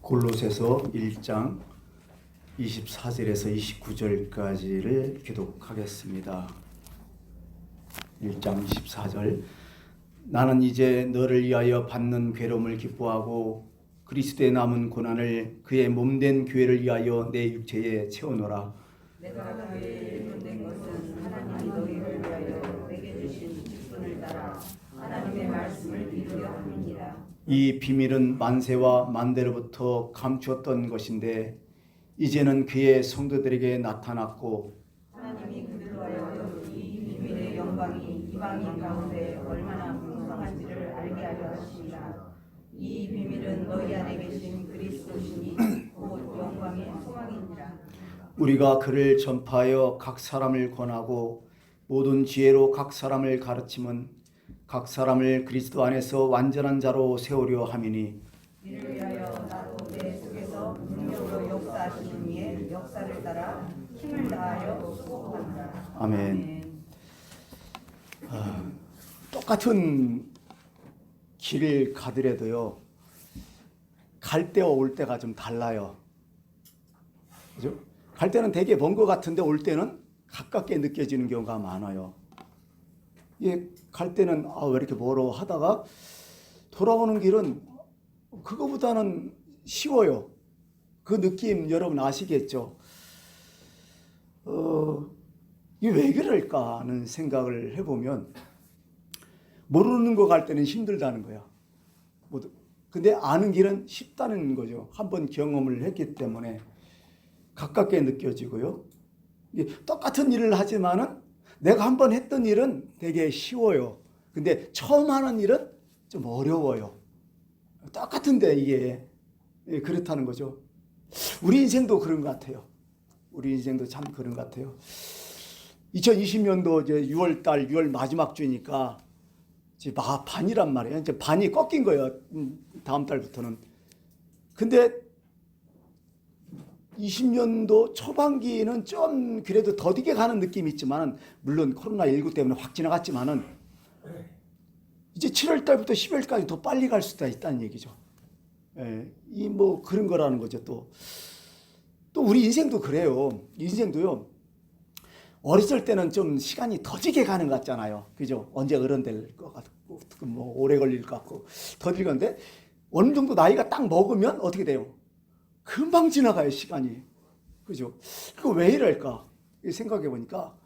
골로새서 1장 24절에서 29절까지를 기독하겠습니다. 1장 24절. 나는 이제 너를 위하여 받는 괴로움을 기뻐하고 그리스도의 남은 고난을 그의 몸된 교회를 위하여 내 육체에 채우노라. 내가 교회에 일꾼된 것은 하나님이 너희를 위하여 내게 주신 직분을 따라 하나님의 말씀을 이루려 함이니라. 이 비밀은 만세와 만대로부터 감추었던 것인데 이제는 그의 성도들에게 나타났고 하나님이 그들로 하여 이 비밀의 영광이 이방인 가운데 얼마나 풍성한지를 알게 하려 하십니다. 이 비밀은 너희 안에 계신 그리스도시니 곧 영광의 소망이니라. 우리가 그를 전파하여 각 사람을 권하고 모든 지혜로 각 사람을 가르침은 각 사람을 그리스도 안에서 완전한 자로 세우려 함이니 이를 위하여 나도 내 속에서 능력으로 역사하시는 이의 역사를 따라 힘을 다하여 수고한다. 아멘. 똑같은 길을 가더라도요, 갈 때와 올 때가 좀 달라요. 그죠? 갈 때는 되게 먼 것 같은데 올 때는 가깝게 느껴지는 경우가 많아요. 예, 갈 때는 왜 이렇게 멀어 하다가 돌아오는 길은 그거보다는 쉬워요. 그 느낌 여러분 아시겠죠? 이게 왜 그럴까 하는 생각을 해보면 모르는 거 갈 때는 힘들다는 거야. 근데 아는 길은 쉽다는 거죠. 한번 경험을 했기 때문에 가깝게 느껴지고요. 똑같은 일을 하지만은 내가 한번 했던 일은 되게 쉬워요. 근데 처음 하는 일은 좀 어려워요. 똑같은데 이게 그렇다는 거죠. 우리 인생도 그런 것 같아요. 우리 인생도 참 그런 것 같아요. 2020년도 이제 6월 마지막 주니까 이제 반이란 말이에요. 이제 반이 꺾인 거예요. 다음 달부터는. 근데 20년도 초반기는 좀 그래도 더디게 가는 느낌이 있지만, 물론 코로나19 때문에 확 지나갔지만은 이제 7월 달부터 12월까지 더 빨리 갈 수도 있다는 얘기죠. 이 뭐 그런 거라는 거죠. 또 우리 인생도 그래요. 인생도요. 어렸을 때는 좀 시간이 더디게 가는 것 같잖아요. 그죠? 언제 어른 될 것 같고, 뭐 오래 걸릴 것 같고, 더디게 가는데 어느 정도 나이가 딱 먹으면 어떻게 돼요? 금방 지나가요, 시간이. 그죠? 그거 왜 이럴까? 생각해 보니까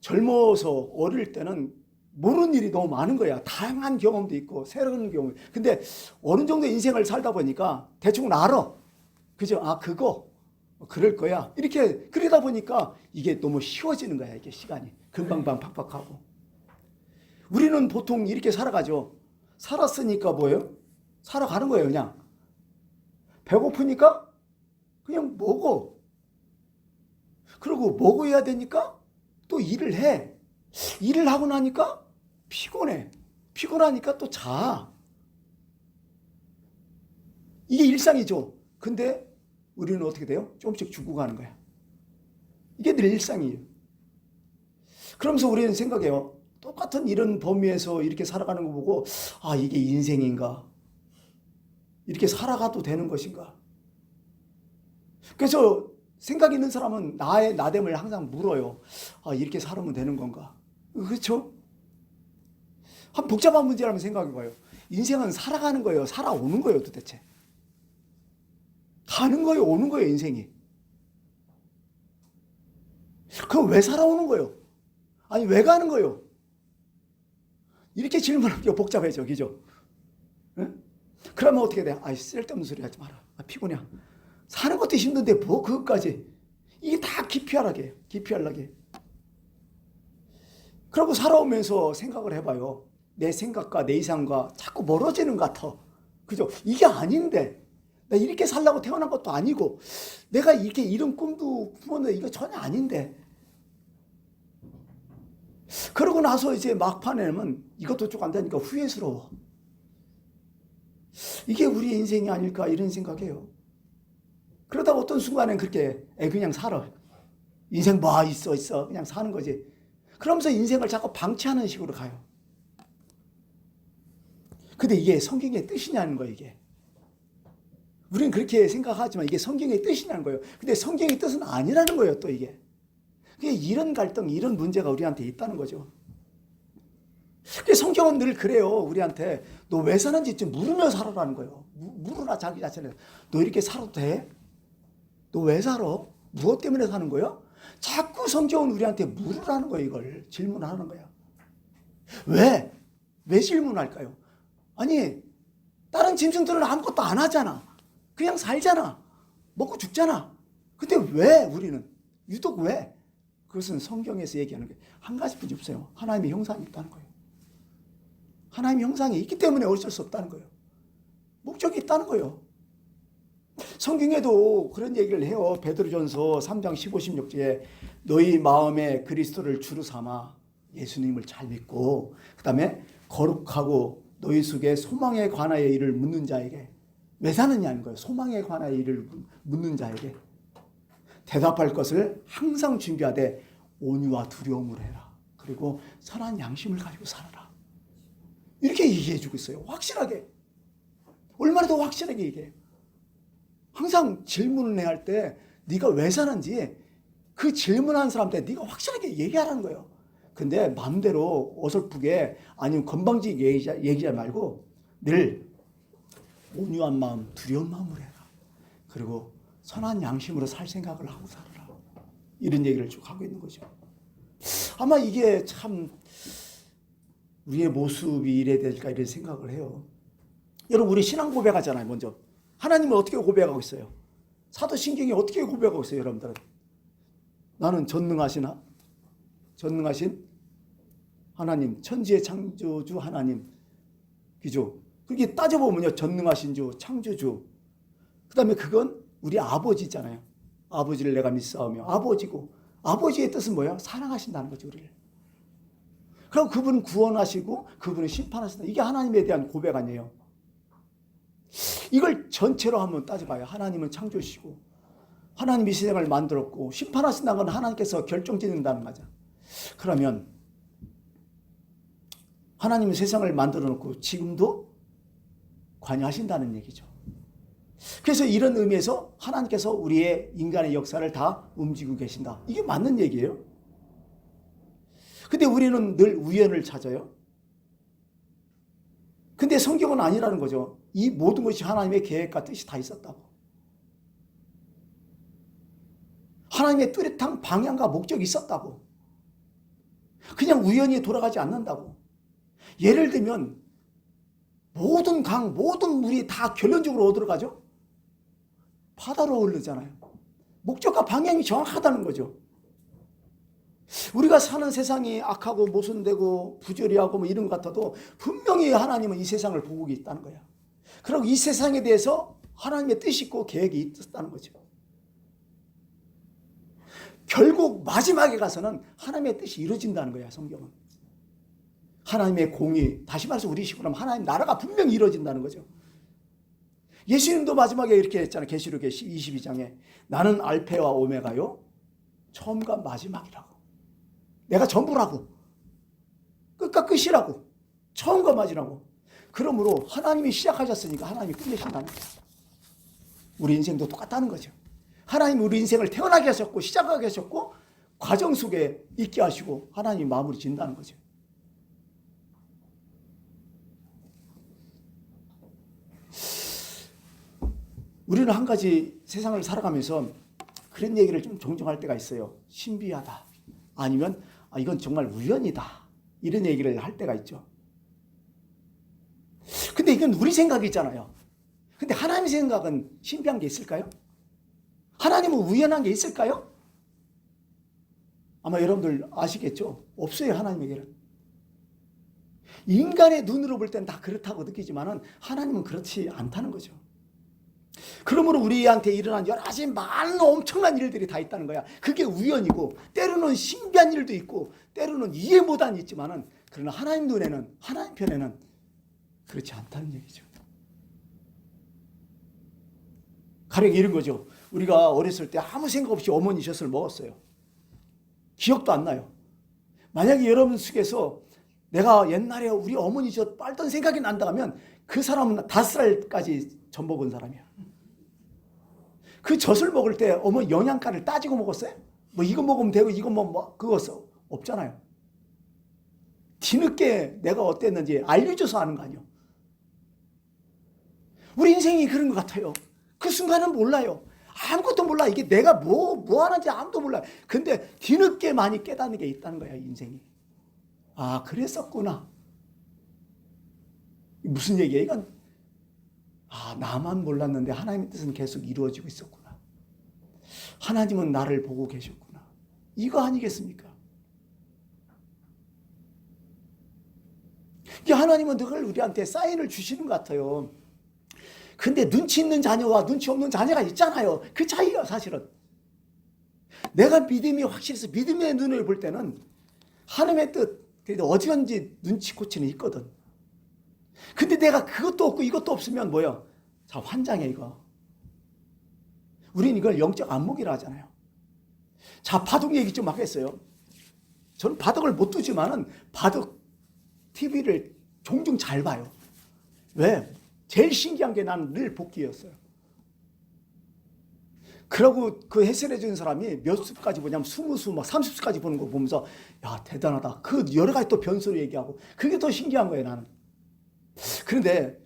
젊어서 어릴 때는 모르는 일이 너무 많은 거야. 다양한 경험도 있고, 새로운 경험. 근데 어느 정도 인생을 살다 보니까 대충 알아. 그죠? 그거. 그럴 거야. 이렇게, 그러다 보니까 이게 너무 쉬워지는 거야, 이게 시간이. 금방 팍팍하고. 우리는 보통 이렇게 살아가죠. 살았으니까 뭐예요? 살아가는 거예요, 그냥. 배고프니까 그냥 먹어. 그리고 먹어야 되니까 또 일을 해. 일을 하고 나니까 피곤해. 피곤하니까 또 자. 이게 일상이죠. 근데 우리는 어떻게 돼요? 조금씩 죽어가는 거야. 이게 늘 일상이에요. 그러면서 우리는 생각해요. 똑같은 이런 범위에서 이렇게 살아가는 거 보고 이게 인생인가? 이렇게 살아가도 되는 것인가? 그래서 생각 있는 사람은 나의 나됨을 항상 물어요. 이렇게 살면 되는 건가? 그렇죠? 한 복잡한 문제라면 생각해 봐요. 인생은 살아가는 거예요? 살아오는 거예요, 도대체? 가는 거예요, 오는 거예요, 인생이? 그럼 왜 살아오는 거예요? 아니, 왜 가는 거예요? 이렇게 질문하기가 복잡해져, 그죠? 응? 그러면 어떻게 돼? 쓸데없는 소리 하지 마라. 피곤해. 사는 것도 힘든데 뭐 그것까지. 이게 다 기피하라게. 그러고 살아오면서 생각을 해봐요. 내 생각과 내 이상과 자꾸 멀어지는 것 같아. 그죠? 이게 아닌데. 나 이렇게 살려고 태어난 것도 아니고, 내가 이렇게 이런 꿈도 품었는데 이거 전혀 아닌데. 그러고 나서 이제 막판에는 이것도 쭉 안 되니까 후회스러워. 이게 우리의 인생이 아닐까 이런 생각해요. 그러다 어떤 순간엔 그렇게 그냥 살아. 인생 뭐 있어 그냥 사는 거지. 그러면서 인생을 자꾸 방치하는 식으로 가요. 근데 이게 성경의 뜻이냐는 거예요, 이게. 우리는 그렇게 생각하지만 이게 성경의 뜻이라는 거예요. 근데 성경의 뜻은 아니라는 거예요, 또 이게. 그게 이런 갈등, 이런 문제가 우리한테 있다는 거죠. 성경은 늘 그래요. 우리한테 너 왜 사는지 좀 물으며 살아라는 거예요. 물으라 자기 자신을. 너 이렇게 살아도 돼? 너 왜 살아? 무엇 때문에 사는 거야? 자꾸 성경은 우리한테 물으라는 거예요. 이걸 질문하는 거야. 왜? 왜 질문할까요? 아니 다른 짐승들은 아무것도 안 하잖아. 그냥 살잖아. 먹고 죽잖아. 근데 왜 우리는? 유독 왜? 그것은 성경에서 얘기하는 게 한 가지뿐이 없어요. 하나님의 형상이 있다는 거예요. 하나님의 형상이 있기 때문에 어쩔 수 없다는 거예요. 목적이 있다는 거예요. 성경에도 그런 얘기를 해요. 베드로전서 3장 15, 16절에 너희 마음에 그리스도를 주로 삼아 예수님을 잘 믿고 그 다음에 거룩하고 너희 속에 소망에 관하여 일을 묻는 자에게 왜 사느냐는 거예요. 소망에 관하여 일을 묻는 자에게 대답할 것을 항상 준비하되 온유와 두려움으로 해라. 그리고 선한 양심을 가지고 살아라. 이렇게 얘기해 주고 있어요. 확실하게. 얼마나 더 확실하게 얘기해요. 항상 질문을 해야 할 때 네가 왜 사는지 그 질문하는 사람한테 네가 확실하게 얘기하라는 거예요. 근데 마음대로 어설프게 아니면 건방지게 얘기하지 말고 늘 온유한 마음, 두려운 마음으로 해라. 그리고 선한 양심으로 살 생각을 하고 살아라. 이런 얘기를 쭉 하고 있는 거죠. 아마 이게 참 우리의 모습이 이래야 될까 이런 생각을 해요. 여러분 우리 신앙 고백하잖아요. 먼저 하나님을 어떻게 고백하고 있어요? 사도신경이 어떻게 고백하고 있어요? 여러분들은 나는 전능하신 하나님, 천지의 창조주 하나님, 그죠? 그렇게 따져보면요, 전능하신 주, 창조주. 그 다음에 그건 우리 아버지잖아요. 아버지를 내가 믿사오며 아버지고, 아버지의 뜻은 뭐예요? 사랑하신다는 거죠, 우리를. 그럼 그분은 구원하시고 그분은 심판하신다. 이게 하나님에 대한 고백 아니에요. 이걸 전체로 한번 따져봐요. 하나님은 창조시고 하나님이 세상을 만들었고 심판하신다는 건 하나님께서 결정짓는다는 거죠. 그러면 하나님은 세상을 만들어 놓고 지금도 관여하신다는 얘기죠. 그래서 이런 의미에서 하나님께서 우리의 인간의 역사를 다 움직이고 계신다. 이게 맞는 얘기예요. 근데 우리는 늘 우연을 찾아요. 근데 성경은 아니라는 거죠. 이 모든 것이 하나님의 계획과 뜻이 다 있었다고. 하나님의 뚜렷한 방향과 목적이 있었다고. 그냥 우연히 돌아가지 않는다고. 예를 들면 모든 강, 모든 물이 다 결론적으로 어디로 가죠? 바다로 흐르잖아요. 목적과 방향이 정확하다는 거죠. 우리가 사는 세상이 악하고 모순되고 부조리하고 뭐 이런 것 같아도 분명히 하나님은 이 세상을 보고 있다는 거야. 그리고 이 세상에 대해서 하나님의 뜻이 있고 계획이 있었다는 거죠. 결국 마지막에 가서는 하나님의 뜻이 이루어진다는 거야, 성경은. 하나님의 공의, 다시 말해서 우리 식으로 하면 하나님 나라가 분명히 이루어진다는 거죠. 예수님도 마지막에 이렇게 했잖아요. 계시록 22장에 나는 알페와 오메가요, 처음과 마지막이라고. 내가 전부라고. 끝과 끝이라고. 처음과 마지막이라고. 그러므로 하나님이 시작하셨으니까 하나님이 끝내신다는 거예요. 우리 인생도 똑같다는 거죠. 하나님이 우리 인생을 태어나게 하셨고 시작하게 하셨고 과정 속에 있게 하시고 하나님이 마무리 짓는다는 거죠. 우리는 한 가지 세상을 살아가면서 그런 얘기를 좀 종종 할 때가 있어요. 신비하다. 아니면 이건 정말 우연이다. 이런 얘기를 할 때가 있죠. 근데 이건 우리 생각이잖아요. 근데 하나님의 생각은 신비한 게 있을까요? 하나님은 우연한 게 있을까요? 아마 여러분들 아시겠죠? 없어요, 하나님에게는. 인간의 눈으로 볼 때는 다 그렇다고 느끼지만은 하나님은 그렇지 않다는 거죠. 그러므로 우리한테 일어난 여러 가지 많은 엄청난 일들이 다 있다는 거야. 그게 우연이고 때로는 신비한 일도 있고 때로는 이해 못한 일이 있지만은 그러나 하나님 눈에는, 하나님 편에는 그렇지 않다는 얘기죠. 가령 이런 거죠. 우리가 어렸을 때 아무 생각 없이 어머니 젖을 먹었어요. 기억도 안 나요. 만약에 여러분 속에서 내가 옛날에 우리 어머니 젖 빨던 생각이 난다 하면 그 사람은 5살까지 젖 먹은 사람이야. 그 젖을 먹을 때 어머 영양가를 따지고 먹었어요? 뭐 이거 먹으면 되고 이거 뭐 그거 없잖아요. 뒤늦게 내가 어땠는지 알려줘서 하는 거 아니에요. 우리 인생이 그런 것 같아요. 그 순간은 몰라요. 아무것도 몰라. 이게 내가 뭐 하는지 아무도 몰라요. 근데 뒤늦게 많이 깨닫는 게 있다는 거야, 인생이. 아, 그랬었구나. 무슨 얘기야, 이건? 아, 나만 몰랐는데 하나님의 뜻은 계속 이루어지고 있었구나. 하나님은 나를 보고 계셨구나. 이거 아니겠습니까? 이게 하나님은 늘 우리한테 사인을 주시는 것 같아요. 근데 눈치 있는 자녀와 눈치 없는 자녀가 있잖아요. 그 차이가 사실은. 내가 믿음이 확실해서 믿음의 눈을 볼 때는 하나님의 뜻, 그래도 어디든지 눈치코치는 있거든. 근데 내가 그것도 없고 이것도 없으면 뭐야? 자, 환장해 이거. 우린 이걸 영적 안목이라 하잖아요. 자, 바둑 얘기 좀 하겠어요. 저는 바둑을 못 두지만은 바둑 TV를 종종 잘 봐요. 왜? 제일 신기한 게 나는 늘 복귀였어요. 그러고 그 해설해 준 사람이 몇 수까지 보냐면 20수 막 30수까지 보는 거 보면서 야, 대단하다. 그 여러 가지 또 변수를 얘기하고 그게 더 신기한 거예요, 나는. 그런데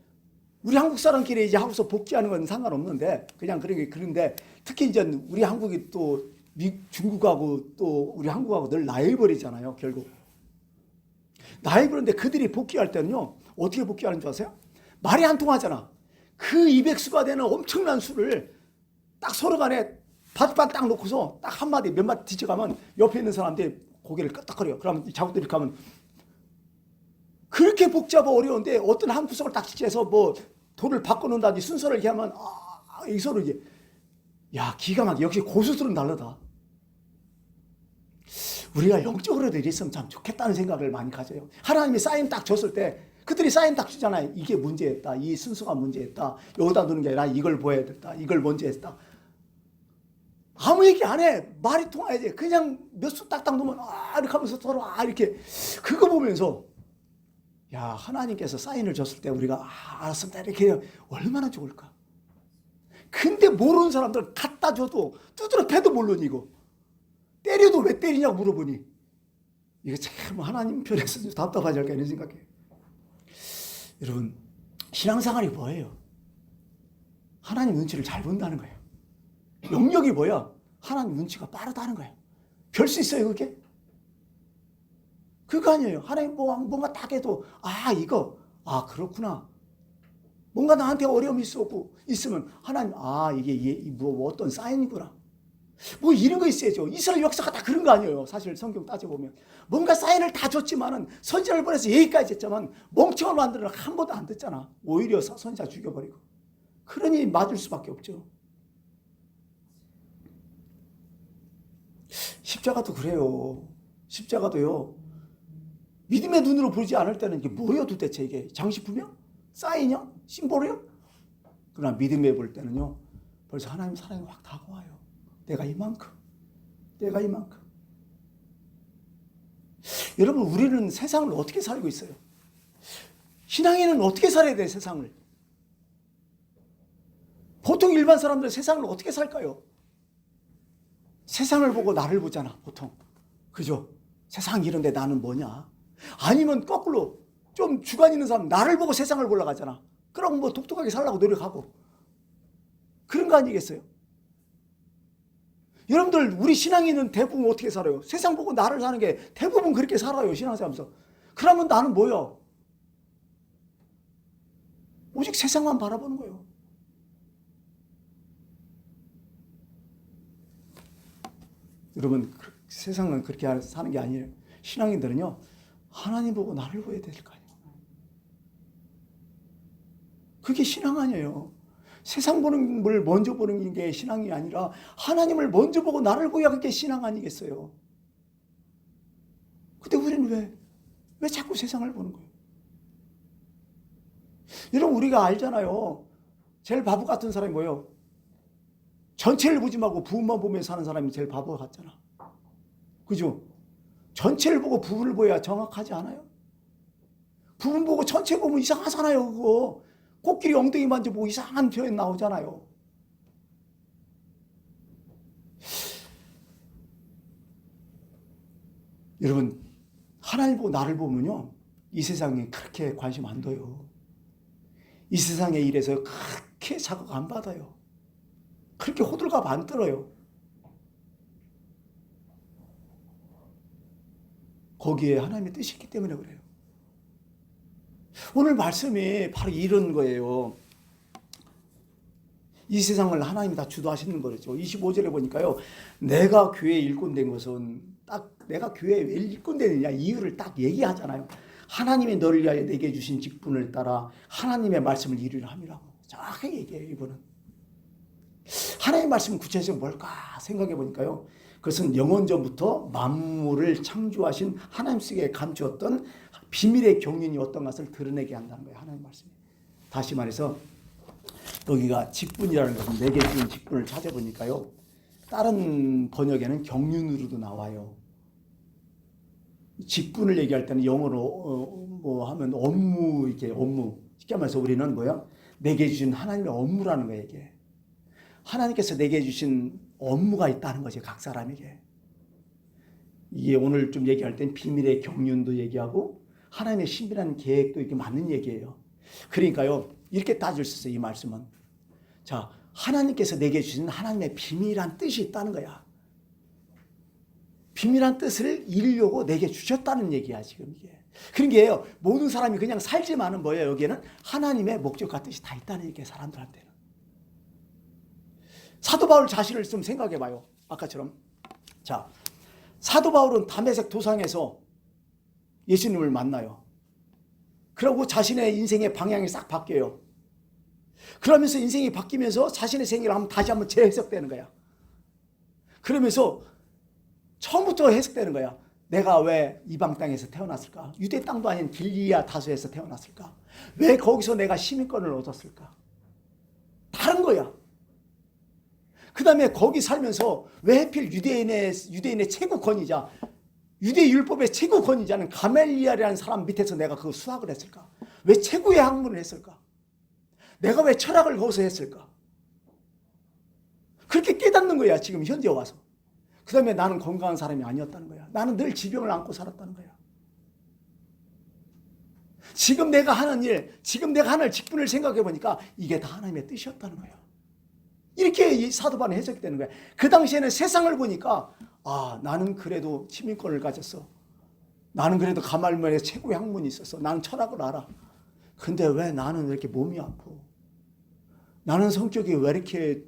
우리 한국 사람끼리 이제 하고서 복귀하는 건 상관없는데 그냥 그런데 특히 이제 우리 한국이 또 중국하고 또 우리 한국하고 늘 라이벌이잖아요, 결국. 라이벌인데 그들이 복귀할 때는요, 어떻게 복귀하는 줄 아세요? 말이 안 통하잖아. 그 200수가 되는 엄청난 수를 딱 서로 간에 바둑판 딱 놓고서 딱 한마디 몇 마디 뒤져가면 옆에 있는 사람들이 고개를 끄덕거려. 그러면 자국들이 이렇게 하면 그렇게 복잡하고 어려운데 어떤 한 구석을 딱 지켜서 뭐 돌을 바꿔놓는다든지 순서를 이렇게 하면 이 서로 이게 야, 기가 막히게. 역시 고수들은 다르다. 우리가 영적으로도 이랬으면 참 좋겠다는 생각을 많이 가져요. 하나님이 사인 딱 줬을 때 그들이 사인 딱 주잖아요. 이게 문제였다. 이 순서가 문제였다. 여기다 두는 게 아니라 이걸 보여야 됐다. 이걸 먼저 했다. 아무 얘기 안 해. 말이 통해야지. 그냥 몇 수 딱딱 놓으면 이렇게 하면서 서로 이렇게 그거 보면서 야, 하나님께서 사인을 줬을 때 우리가 알았습니다. 이렇게 얼마나 좋을까. 근데 모르는 사람들 갖다 줘도 두드려 패도 모르니 이거. 때려도 왜 때리냐고 물어보니 이거 참 하나님 편에서 좀 답답하지 않을까 이런 생각이에요. 여러분, 신앙생활이 뭐예요? 하나님 눈치를 잘 본다는 거예요. 영역이 뭐야? 하나님 눈치가 빠르다는 거예요. 별 수 있어요, 그게? 그거 아니에요. 하나님 뭔가 딱 해도 이거 그렇구나. 뭔가 나한테 어려움이 있으면 하나님 이게 뭐 어떤 사인이구나. 뭐 이런 거 있어야죠. 이스라엘 역사가 다 그런 거 아니에요. 사실 성경 따져보면. 뭔가 사인을 다 줬지만은 선지자를 보내서 여기까지 했지만 멍청한 완들은 한 번도 안 듣잖아. 오히려 선지자 죽여버리고. 그러니 맞을 수밖에 없죠. 십자가도 그래요. 십자가도요. 믿음의 눈으로 보지 않을 때는 이게 뭐예요 도대체 이게? 장식품이야? 사인이야? 심볼이야? 그러나 믿음에 볼 때는요. 벌써 하나님 사랑이 확 다가와요. 내가 이만큼. 여러분, 우리는 세상을 어떻게 살고 있어요? 신앙인은 어떻게 살아야 돼, 세상을? 보통 일반 사람들 세상을 어떻게 살까요? 세상을 보고 나를 보잖아, 보통. 그죠? 세상 이런데 나는 뭐냐? 아니면 거꾸로 좀 주관 있는 사람 나를 보고 세상을 보러 가잖아. 그럼 뭐 독특하게 살려고 노력하고. 그런 거 아니겠어요? 여러분들, 우리 신앙인은 대부분 어떻게 살아요? 세상 보고 나를 사는 게 대부분 그렇게 살아요, 신앙생활하면서. 그러면 나는 뭐야? 오직 세상만 바라보는 거예요. 여러분, 세상은 그렇게 사는 게 아니에요. 신앙인들은요, 하나님 보고 나를 보여야 될 거 아니에요. 그게 신앙 아니에요. 세상 보는 걸 먼저 보는 게 신앙이 아니라 하나님을 먼저 보고 나를 보여야 그게 신앙 아니겠어요. 근데 우리는 왜 자꾸 세상을 보는 거예요? 여러분, 우리가 알잖아요. 제일 바보 같은 사람이 뭐예요? 전체를 보지 말고 부분만 보면서 사는 사람이 제일 바보 같잖아. 그죠? 전체를 보고 부분을 보여야 정확하지 않아요? 부분 보고 전체 보면 이상하잖아요, 그거. 코끼리 엉덩이 만져보고 이상한 표현 나오잖아요. 여러분, 하나님 보고 나를 보면요, 이 세상에 그렇게 관심 안 둬요. 이 세상의 일에서 그렇게 자극 안 받아요. 그렇게 호들갑 안 떨어요. 거기에 하나님의 뜻이 있기 때문에 그래요. 오늘 말씀이 바로 이런 거예요. 이 세상을 하나님이 다 주도하시는 거죠. 25절에 보니까요, 내가 교회에 일꾼된 것은, 딱 내가 교회에 왜 일꾼되느냐 이유를 딱 얘기하잖아요. 하나님이 너를 위하여 내게 주신 직분을 따라 하나님의 말씀을 이루려 함이라고 정확하게 얘기해요. 이분은 하나님의 말씀은 구체적으로 뭘까 생각해 보니까요, 그것은 영원전부터 만물을 창조하신 하나님 속에 감추었던 비밀의 경륜이 어떤 것을 드러내게 한다는 거예요. 하나님 말씀이. 다시 말해서 여기가 직분이라는 것은 내게 주신 직분을 찾아보니까요, 다른 번역에는 경륜으로도 나와요. 직분을 얘기할 때는 영어로 뭐 하면 업무, 이렇게 업무. 쉽게 말해서 우리는 뭐야? 내게 주신 하나님의 업무라는 거예요. 이게 하나님께서 내게 주신 업무가 있다는 거죠. 각 사람에게. 이게 오늘 좀 얘기할 땐 비밀의 경륜도 얘기하고 하나님의 신비한 계획도 이렇게 맞는 얘기예요. 그러니까요, 이렇게 따질 수 있어요. 이 말씀은, 자, 하나님께서 내게 주신 하나님의 비밀한 뜻이 있다는 거야. 비밀한 뜻을 이루려고 내게 주셨다는 얘기야 지금 이게. 그러니까 모든 사람이 그냥 살지만은 뭐예요? 여기에는 하나님의 목적과 뜻이 다 있다는 얘기예요. 사람들한테는. 사도 바울 자신을 좀 생각해 봐요. 아까처럼. 자, 사도 바울은 다메섹 도상에서 예수님을 만나요. 그리고 자신의 인생의 방향이 싹 바뀌어요. 그러면서 인생이 바뀌면서 자신의 생애를 다시 한번 재해석되는 거야. 그러면서 처음부터 해석되는 거야. 내가 왜 이방 땅에서 태어났을까? 유대 땅도 아닌 길리아 다소에서 태어났을까? 왜 거기서 내가 시민권을 얻었을까? 다른 거야. 그 다음에 거기 살면서 왜 하필 유대인의 최고 권위자, 유대 율법의 최고 권위자는 가멜리엘이라는 사람 밑에서 내가 그 수학을 했을까? 왜 최고의 학문을 했을까? 내가 왜 철학을 거기서 했을까? 그렇게 깨닫는 거야 지금 현재 와서. 그 다음에 나는 건강한 사람이 아니었다는 거야. 나는 늘 지병을 안고 살았다는 거야. 지금 내가 하는 일, 지금 내가 하는 직분을 생각해 보니까 이게 다 하나님의 뜻이었다는 거야. 이렇게 이 사도 바울은 해석이 되는 거야. 그 당시에는 세상을 보니까, 아, 나는 그래도 시민권을 가졌어. 나는 그래도 가말리엘의 최고의 학문이 있었어. 나는 철학을 알아. 근데 왜 나는 왜 이렇게 몸이 아프고, 나는 성격이 왜 이렇게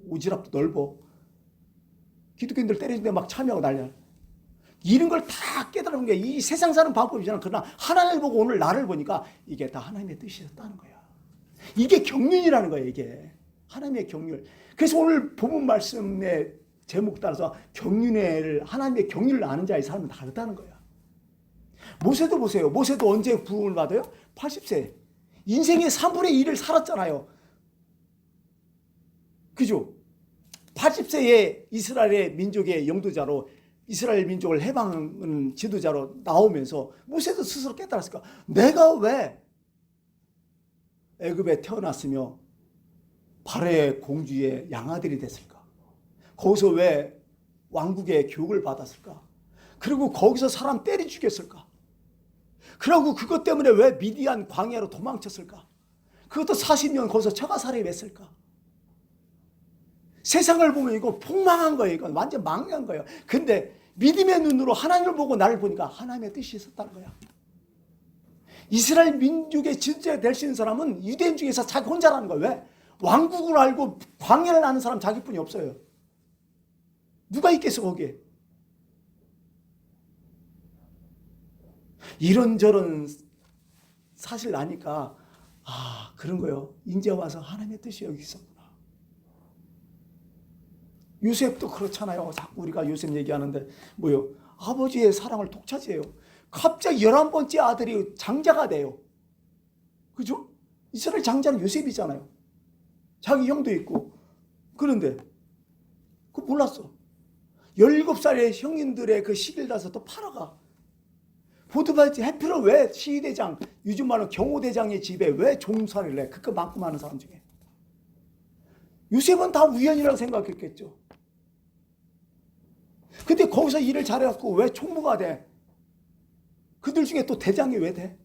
오지랖도 넓어? 기독교인들 때리는데 막 참여하고 난리야. 이런 걸 다 깨달은 게 이 세상 사는 방법이잖아. 그러나 하나님을 보고 오늘 나를 보니까 이게 다 하나님의 뜻이었다는 거야. 이게 경륜이라는 거야. 이게 하나님의 경륜. 그래서 오늘 본문 말씀의 제목 따라서 경륜을, 하나님의 경륜을 아는 자의 삶은 다르다는 거야. 모세도 보세요. 모세도 언제 부흥을 받아요? 80세. 인생의 3분의 1을 살았잖아요. 그죠? 80세에 이스라엘의 민족의 영도자로, 이스라엘 민족을 해방하는 지도자로 나오면서 모세도 스스로 깨달았을까? 내가 왜 애굽에 태어났으며 바로의 공주의 양아들이 됐을까? 거기서 왜 왕국의 교육을 받았을까? 그리고 거기서 사람 때려 죽였을까? 그리고 그것 때문에 왜 미디안 광야로 도망쳤을까? 그것도 40년 거기서 처가살이 했을까? 세상을 보면 이거 폭망한 거예요. 이건 완전 망한 거예요. 근데 믿음의 눈으로 하나님을 보고 나를 보니까 하나님의 뜻이 있었다는 거야. 이스라엘 민족의 지도자가 될 수 있는 사람은 유대인 중에서 자기 혼자라는 거예요. 왜? 왕국을 알고 광야를 아는 사람 자기뿐이 없어요. 누가 있겠어 거기에. 이런저런 사실 아니까, 아, 그런 거예요. 이제 와서 하나님의 뜻이 여기 있었구나. 요셉도 그렇잖아요. 자꾸 우리가 요셉 얘기하는데 뭐요? 아버지의 사랑을 독차지해요. 갑자기 11번째 아들이 장자가 돼요. 그죠? 이스라엘 장자는 요셉이잖아요. 자기 형도 있고. 그런데 그거 몰랐어. 17살의 형님들의 그 시기를 나서 또 팔아가. 보드바이트 해피로 왜 시위대장, 요즘 말하는 경호대장의 집에 왜 종살이를 해? 그거 많고 많은 사람 중에. 요셉은 다 우연이라고 생각했겠죠. 근데 거기서 일을 잘해갖고 왜 총무가 돼? 그들 중에 또 대장이 왜 돼?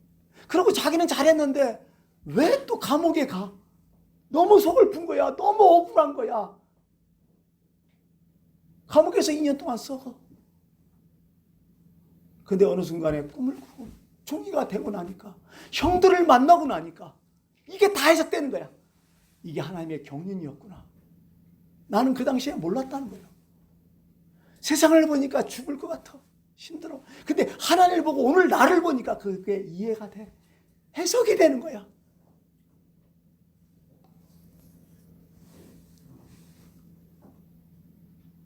그리고 자기는 잘했는데 왜 또 감옥에 가? 너무 속을 푼 거야. 너무 억울한 거야. 감옥에서 2년 동안 썩어. 근데 어느 순간에 꿈을 꾸고 종이가 되고 나니까, 형들을 만나고 나니까 이게 다 해석되는 거야. 이게 하나님의 경륜이었구나. 나는 그 당시에 몰랐다는 거예요. 세상을 보니까 죽을 것 같아. 힘들어. 근데 하나님을 보고 오늘 나를 보니까 그게 이해가 돼. 해석이 되는 거야.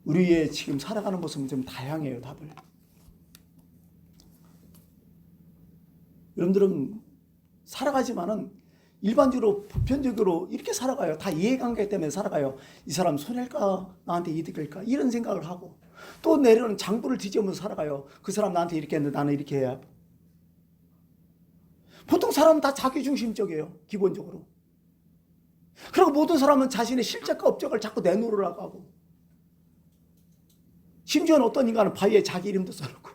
우리의 지금 살아가는 모습은 좀 다양해요, 다들. 여러분들은 살아가지만은 일반적으로, 보편적으로 이렇게 살아가요. 다 이해관계 때문에 살아가요. 이 사람 손해일까? 나한테 이득일까? 이런 생각을 하고. 또 내려는 장부를 뒤집으면서 살아가요. 그 사람 나한테 이렇게 했는데 나는 이렇게 해야. 보통 사람은 다 자기중심적이에요, 기본적으로. 그리고 모든 사람은 자신의 실적과 업적을 자꾸 내놓으려고 하고, 심지어는 어떤 인간은 바위에 자기 이름도 써놓고,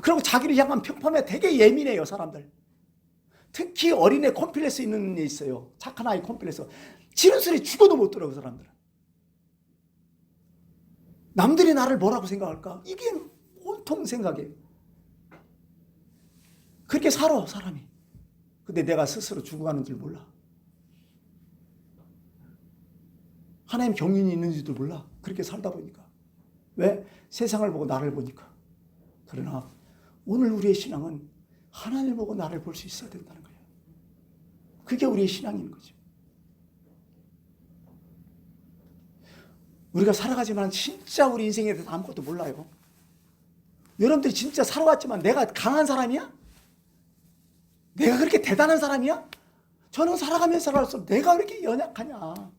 그리고 자기를 향한 평판에 되게 예민해요, 사람들. 특히 어린애 콤플렉스 있는 애 있어요. 착한 아이 콤플렉스. 지른 소리 죽어도 못 들어, 그 사람들은. 남들이 나를 뭐라고 생각할까? 이게 온통 생각이에요. 그렇게 살아, 사람이. 근데 내가 스스로 죽어가는 줄 몰라. 하나님 경륜이 있는지도 몰라. 그렇게 살다 보니까. 왜? 세상을 보고 나를 보니까. 그러나 오늘 우리의 신앙은 하나님을 보고 나를 볼 수 있어야 된다는 거예요. 그게 우리의 신앙인 거죠. 우리가 살아가지만 진짜 우리 인생에 대해서 아무것도 몰라요. 여러분들이 진짜 살아왔지만 내가 강한 사람이야? 내가 그렇게 대단한 사람이야? 저는 살아가면서 살아서 내가 왜 이렇게 연약하냐?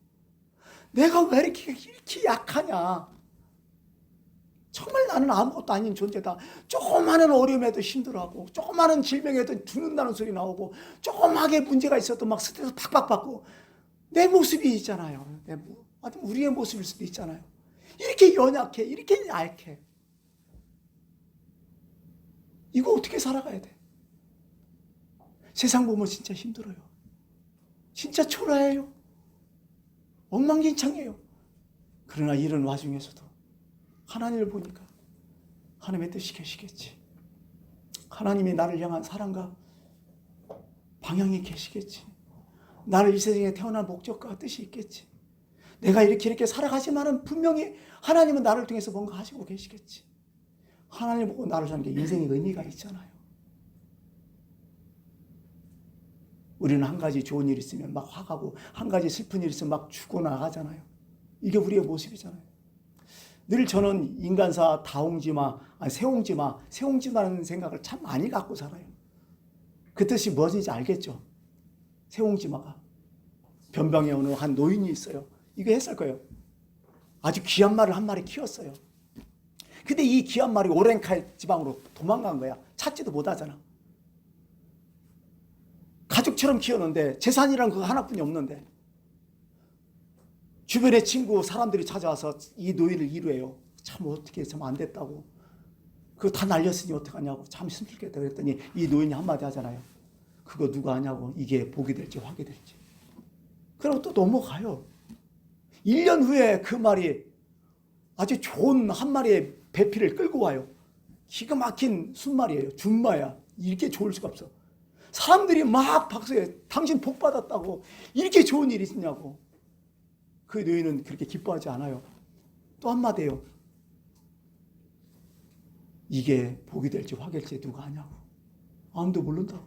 내가 왜 이렇게 약하냐? 정말 나는 아무것도 아닌 존재다. 조그마한 어려움에도 힘들어하고, 조그마한 질병에도 죽는다는 소리 나오고, 조그맣게 문제가 있어도 막 스트레스 팍팍 받고, 내 모습이 있잖아요. 우리의 모습일 수도 있잖아요. 이렇게 연약해, 이렇게 얇게. 이거 어떻게 살아가야 돼? 세상 보면 진짜 힘들어요. 진짜 초라해요. 엉망진창이에요. 그러나 이런 와중에서도 하나님을 보니까 하나님의 뜻이 계시겠지. 하나님이 나를 향한 사랑과 방향이 계시겠지. 나를 이 세상에 태어난 목적과 뜻이 있겠지. 내가 이렇게 살아가지만은 분명히 하나님은 나를 통해서 뭔가 하시고 계시겠지. 하나님 보고 나를 사는 게 인생의 의미가 있잖아요. 우리는 한 가지 좋은 일 있으면 막 화가고, 한 가지 슬픈 일 있으면 막 죽어나가잖아요. 이게 우리의 모습이잖아요. 늘 저는 인간사 세옹지마라는 생각을 참 많이 갖고 살아요. 그 뜻이 무엇인지 알겠죠? 세옹지마가. 변방에 어느 한 노인이 있어요. 이거 했을 거예요. 아주 귀한 말을 한 마리 키웠어요. 근데 이 귀한 말이 오렌칼 지방으로 도망간 거야. 찾지도 못하잖아. 가족처럼 키웠는데 재산이란 그거 하나뿐이 없는데 주변의 친구 사람들이 찾아와서 이 노인을 이루해요. 참 어떻게 참 안 됐다고. 그거 다 날렸으니 어떡하냐고 참 힘들겠다 그랬더니 이 노인이 한마디 하잖아요. 그거 누가 하냐고. 이게 복이 될지 화게 될지. 그리고 또 넘어가요. 1년 후에 그 말이 아주 좋은 한 마리의 배피를 끌고 와요. 기가 막힌 순말이에요. 준마야. 이렇게 좋을 수가 없어. 사람들이 막 박수해. 당신 복 받았다고. 이렇게 좋은 일이 있냐고. 그 노인은 그렇게 기뻐하지 않아요. 또 한마디 해요. 이게 복이 될지 화될지 누가 아냐고. 아무도 모른다고.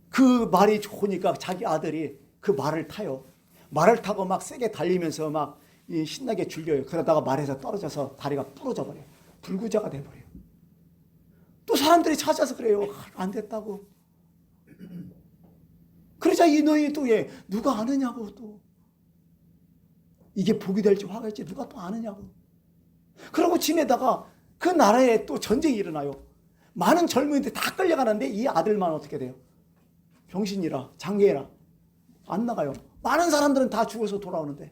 그 말이 좋으니까 자기 아들이 그 말을 타요. 말을 타고 막 세게 달리면서 막 신나게 줄려요. 그러다가 말에서 떨어져서 다리가 부러져 버려요. 불구자가 돼버려요. 또 사람들이 찾아서 그래요. 안 됐다고. 그러자 이 노인이 또 누가 아느냐고 또. 이게 복이 될지 화가 될지 누가 또 아느냐고. 그러고 지내다가 그 나라에 또 전쟁이 일어나요. 많은 젊은이들 다 끌려가는데 이 아들만 어떻게 돼요? 병신이라 장애라 안 나가요. 많은 사람들은 다 죽어서 돌아오는데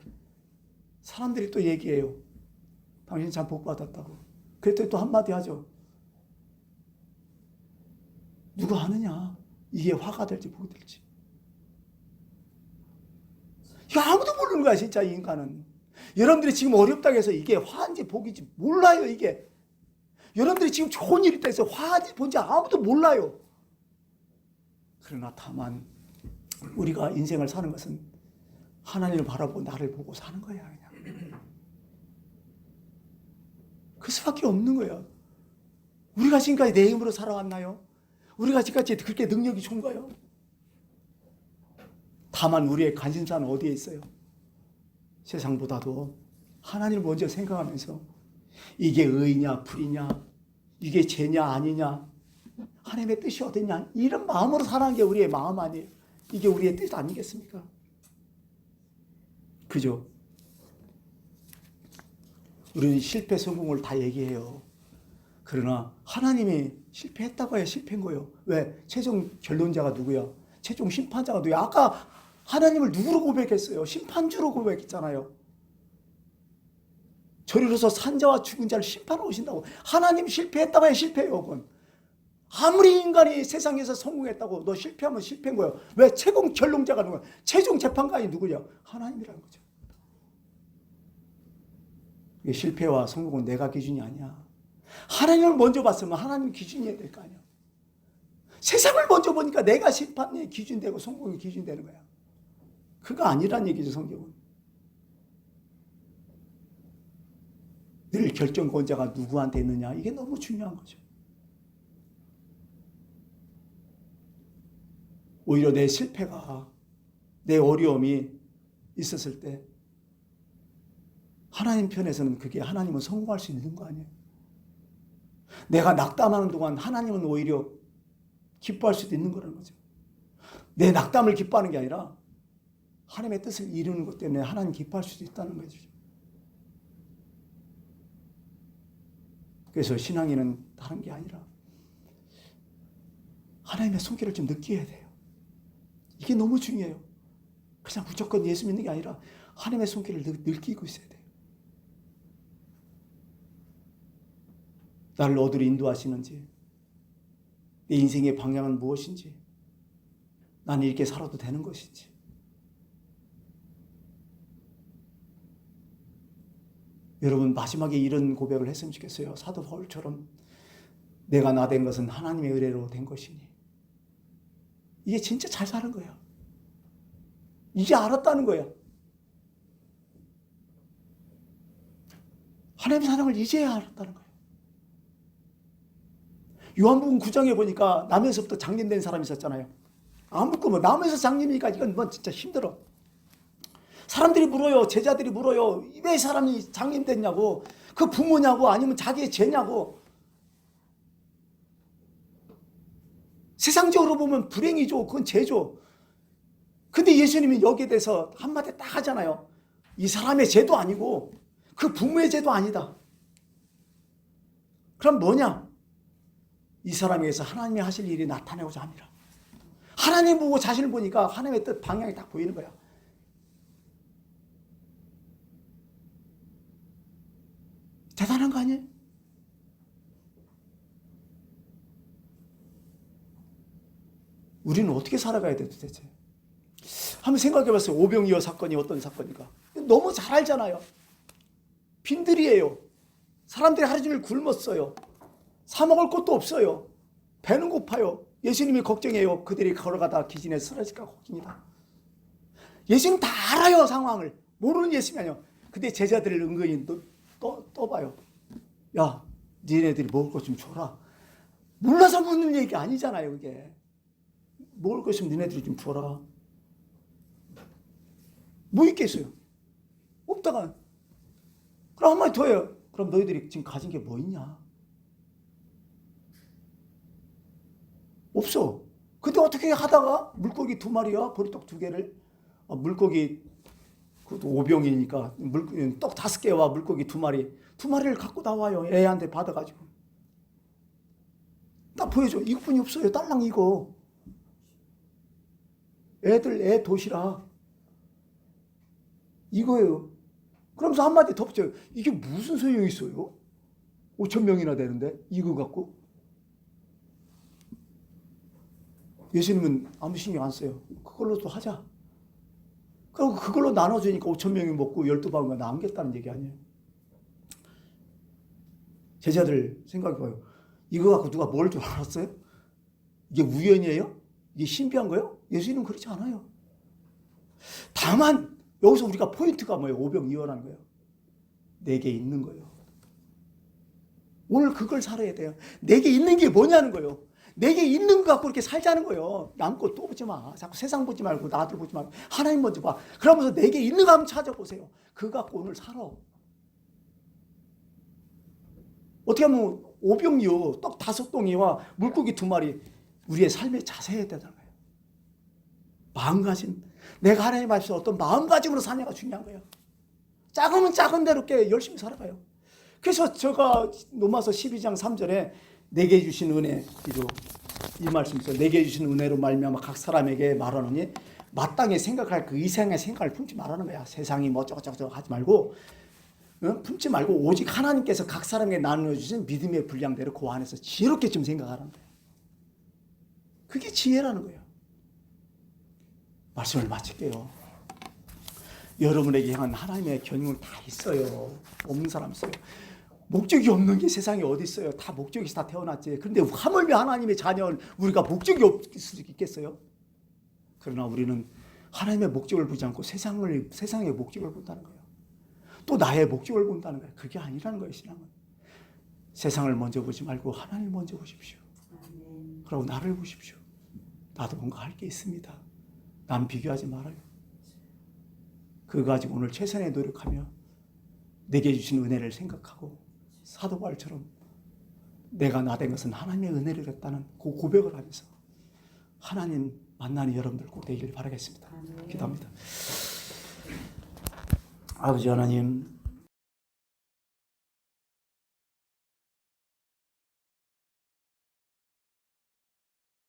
사람들이 또 얘기해요. 당신 참 복 받았다고. 그랬더니 또 한마디 하죠. 누가 아느냐? 이게 화가 될지 복이 될지. 이거 아무도 모르는 거야, 진짜 이 인간은. 여러분들이 지금 어렵다고 해서 이게 화인지 복인지 몰라요, 이게. 여러분들이 지금 좋은 일이 있다 해서 화인지 복인지 아무도 몰라요. 그러나 다만 우리가 인생을 사는 것은 하나님을 바라보고 나를 보고 사는 거야, 그냥. 그 수밖에 없는 거야. 우리가 지금까지 내 힘으로 살아왔나요? 우리가 지금까지 그렇게 능력이 좋은가요? 다만 우리의 관심사는 어디에 있어요? 세상보다도 하나님을 먼저 생각하면서 이게 의냐 불이냐, 이게 죄냐 아니냐, 하나님의 뜻이 어딨냐, 이런 마음으로 살아가는 게 우리의 마음 아니에요. 이게 우리의 뜻 아니겠습니까? 그죠? 우리는 실패 성공을 다 얘기해요. 그러나 하나님이 실패했다고 해야 실패인 거예요. 왜? 최종 결론자가 누구야? 최종 심판자가 누구야? 아까 하나님을 누구로 고백했어요? 심판주로 고백했잖아요. 저리로서 산자와 죽은 자를 심판하러 오신다고. 하나님 실패했다고 해야 실패예요. 그건. 아무리 인간이 세상에서 성공했다고 너 실패하면 실패인 거예요. 왜? 최종 결론자가 누구야? 최종 재판관이 누구냐? 하나님이라는 거죠. 실패와 성공은 내가 기준이 아니야. 하나님을 먼저 봤으면 하나님 기준이어야 될 거 아니야. 세상을 먼저 보니까 내가 심판의 기준 되고 성공의 기준 되는 거야. 그거 아니란 얘기죠, 성경은. 늘 결정권자가 누구한테 있느냐, 이게 너무 중요한 거죠. 오히려 내 실패가, 내 어려움이 있었을 때 하나님 편에서는 그게 하나님은 성공할 수 있는 거 아니에요. 내가 낙담하는 동안 하나님은 오히려 기뻐할 수도 있는 거라는 거죠. 내 낙담을 기뻐하는 게 아니라 하나님의 뜻을 이루는 것 때문에 하나님 기뻐할 수도 있다는 거죠. 그래서 신앙에는 다른 게 아니라 하나님의 손길을 좀 느껴야 돼요. 이게 너무 중요해요. 그냥 무조건 예수 믿는 게 아니라 하나님의 손길을 느끼고 있어야 돼요. 나를 어디로 인도하시는지, 내 인생의 방향은 무엇인지, 나는 이렇게 살아도 되는 것인지. 여러분 마지막에 이런 고백을 했으면 좋겠어요. 사도 바울처럼 내가 나 된 것은 하나님의 은혜로 된 것이니. 이게 진짜 잘 사는 거야. 이제 알았다는 거야. 하나님의 사랑을 이제야 알았다는 거야. 요한복음 9장에 보니까 남에서부터 장님된 사람이 있었잖아요. 아무것도 뭐 남에서 장님이니까 이건 뭐 진짜 힘들어. 사람들이 물어요. 제자들이 물어요. 왜 사람이 장님 됐냐고. 그 부모냐고 아니면 자기의 죄냐고. 세상적으로 보면 불행이죠. 그건 죄죠. 근데 예수님이 여기에 대해서 한마디 딱 하잖아요. 이 사람의 죄도 아니고 그 부모의 죄도 아니다. 그럼 뭐냐? 이 사람에게서 하나님이 하실 일이 나타내고자 합니다. 하나님 보고 자신을 보니까 하나님의 뜻 방향이 딱 보이는 거야. 대단한 거 아니에요? 우리는 어떻게 살아가야 돼 도대체? 한번 생각해 봤어요. 오병이어 사건이 어떤 사건인가? 너무 잘 알잖아요. 빈들이에요. 사람들이 하루 종일 굶었어요. 사 먹을 것도 없어요. 배는 고파요. 예수님이 걱정해요. 그들이 걸어가다 기진에 쓰러질까 걱정이다. 예수님 다 알아요, 상황을. 모르는 예수님이 아니에요. 근데 제자들을 은근히 떠봐요. 야, 니네들이 먹을 것 좀 줘라. 몰라서 묻는 얘기 아니잖아요, 그게. 먹을 것 좀 니네들이 좀 줘라. 뭐 있겠어요? 없다가. 그럼 한마디 더 해요. 그럼 너희들이 지금 가진 게 뭐 있냐? 없어. 근데 어떻게 하다가 물고기 2마리와 보리떡 2개를, 물고기 그것도 오병이니까 떡 5개와 물고기 2마리를 갖고 나와요. 애한테 받아가지고. 딱 보여줘. 이것뿐이 없어요. 딸랑 이거. 애 도시락. 이거예요. 그러면서 한마디 더 붙여요. 이게 무슨 소용이 있어요? 5천 명이나 되는데 이거 갖고. 예수님은 아무 신경 안 써요. 그걸로 또 하자. 그리고 그걸로 나눠주니까 5천 명이 먹고 12방울가 남겠다는 얘기 아니에요. 제자들 생각해봐요. 이거 갖고 누가 뭘 줄 알았어요? 이게 우연이에요? 이게 신비한 거예요? 예수님은 그렇지 않아요. 다만 여기서 우리가 포인트가 뭐예요? 오병이어라는 거예요. 내게 있는 거예요. 오늘 그걸 살아야 돼요. 내게 있는 게 뭐냐는 거예요. 내게 있는 거 갖고 이렇게 살자는 거예요. 남껏 또 보지 마. 자꾸 세상 보지 말고 나들 보지 말고 하나님 먼저 봐. 그러면서 내게 있는 거 한번 찾아보세요. 그거 갖고 오늘 살아. 어떻게 하면 오병이어 떡 5덩이와 물고기 2마리 우리의 삶의 자세해야 되는 거예요. 마음가짐. 내가 하나님 앞에서 어떤 마음가짐으로 사냐가 중요한 거예요. 작으면 작은 대로 꽤 열심히 살아가요. 그래서 제가 로마서 12장 3절에 내게 주신 은혜로 이 말씀 있어요. 내게 주신 은혜로 말미암아 각 사람에게 말하노니 마땅히 생각할 그 이생의 생각을 품지 말라는 거야. 세상이 뭐 저거저거 하지 말고 품지 말고 오직 하나님께서 각 사람에게 나눠주신 믿음의 분량대로 그 안에서 지혜롭게 좀 생각하라는 거예요. 그게 지혜라는 거예요. 말씀을 마칠게요. 여러분에게 향한 하나님의 경륜은 다 있어요. 없는 사람 있어요. 목적이 없는 게 세상에 어디 있어요. 다 목적이 있어 다 태어났지. 그런데 하물며 하나님의 자녀는 우리가 목적이 없을 수 있겠어요? 그러나 우리는 하나님의 목적을 보지 않고 세상의 목적을 본다는 거예요. 또 나의 목적을 본다는 거예요. 그게 아니라는 거예요. 신앙은. 세상을 먼저 보지 말고 하나님을 먼저 보십시오. 그리고 나를 보십시오. 나도 뭔가 할 게 있습니다. 남 비교하지 말아요. 그거 가지고 오늘 최선의 노력하며 내게 주신 은혜를 생각하고 사도 바울처럼 내가 나 된 것은 하나님의 은혜를 했다는 그 고백을 하면서 하나님 만나는 여러분들 꼭 되기를 바라겠습니다. 기도합니다. 아버지 하나님,